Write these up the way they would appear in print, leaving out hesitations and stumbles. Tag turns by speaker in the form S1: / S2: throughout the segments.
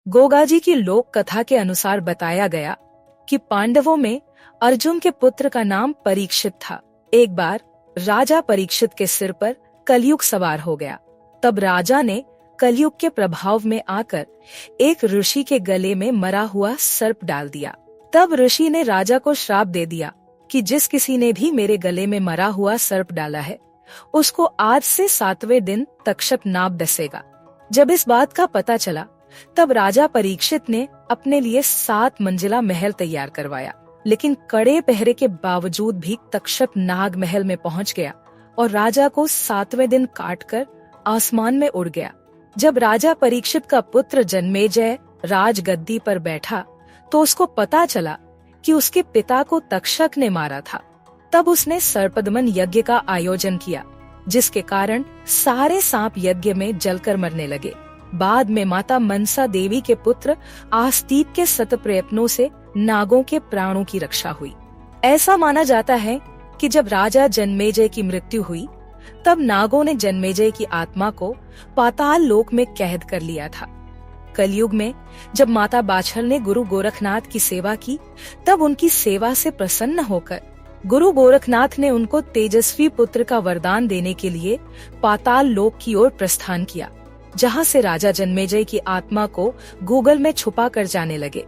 S1: गोगाजी की लोक कथा के अनुसार बताया गया कि पांडवों में अर्जुन के पुत्र का नाम परीक्षित था। एक बार राजा परीक्षित के सिर पर कलयुग सवार हो गया। तब राजा ने कलयुग के प्रभाव में आकर एक ऋषि के गले में मरा हुआ सर्प डाल दिया। तब ऋषि ने राजा को श्राप दे दिया कि जिस किसी ने भी मेरे गले में मरा हुआ सर्प डाला है उसको आज से 7वें दिन तक्षक नाग डसेगा। जब इस बात का पता चला तब राजा परीक्षित ने अपने लिए 7 मंजिला महल तैयार करवाया, लेकिन कड़े पहरे के बावजूद भी तक्षक नाग महल में पहुंच गया और राजा को 7वें दिन काटकर आसमान में उड़ गया। जब राजा परीक्षित का पुत्र जन्मेजय राजगद्दी पर बैठा तो उसको पता चला कि उसके पिता को तक्षक ने मारा था। तब उसने सर्पदमन यज्ञ का आयोजन किया, जिसके कारण सारे सांप यज्ञ में जलकर मरने लगे। बाद में माता मनसा देवी के पुत्र आस्तीप के सत प्रयत्नों से नागों के प्राणों की रक्षा हुई। ऐसा माना जाता है कि जब राजा जन्मेजय की मृत्यु हुई तब नागों ने जन्मेजय की आत्मा को पाताल लोक में कैद कर लिया था। कलयुग में जब माता बाछल ने गुरु गोरखनाथ की सेवा की तब उनकी सेवा से प्रसन्न होकर गुरु गोरखनाथ ने उनको तेजस्वी पुत्र का वरदान देने के लिए पाताल लोक की ओर प्रस्थान किया, जहां से राजा जन्मेजय की आत्मा को गूगल में छुपा कर जाने लगे।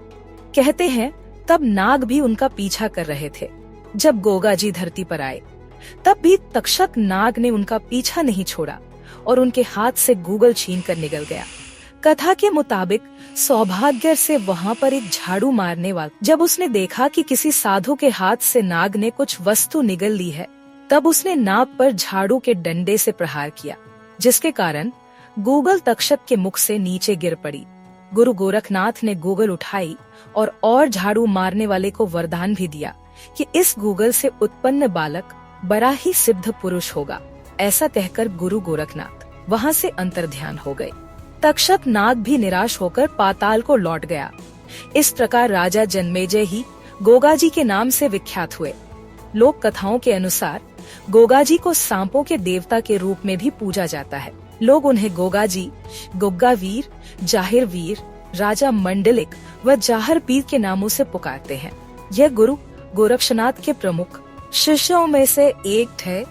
S1: कहते हैं तब नाग भी उनका पीछा कर रहे थे। जब गोगाजी धरती पर आए तब भी तक्षक नाग ने उनका पीछा नहीं छोड़ा और उनके हाथ से गूगल छीन कर निकल गया। कथा के मुताबिक सौभाग्य से वहाँ पर एक झाड़ू मारने वाला जब उसने देखा कि किसी साधु के हाथ से नाग ने कुछ वस्तु निगल ली है, तब उसने नाग पर झाड़ू के डंडे से प्रहार किया, जिसके कारण गूगल तक्षक के मुख से नीचे गिर पड़ी। गुरु गोरखनाथ ने गूगल उठाई और झाड़ू मारने वाले को वरदान भी दिया कि इस गूगल से उत्पन्न बालक बड़ा ही सिद्ध पुरुष होगा। ऐसा कहकर गुरु गोरखनाथ वहाँ से अंतर्ध्यान हो गए। तक्षक नाग भी निराश होकर पाताल को लौट गया। इस प्रकार राजा जन्मेजय ही गोगाजी के नाम से विख्यात हुए। लोक कथाओं के अनुसार गोगाजी को सांपों के देवता के रूप में भी पूजा जाता है। लोग उन्हें गोगाजी, गुग्गा वीर, जाहिर वीर, राजा मंडलिक व जाहर पीर के नामों से पुकारते हैं। यह गुरु गोरक्षनाथ के प्रमुख शिष्यों में से एक है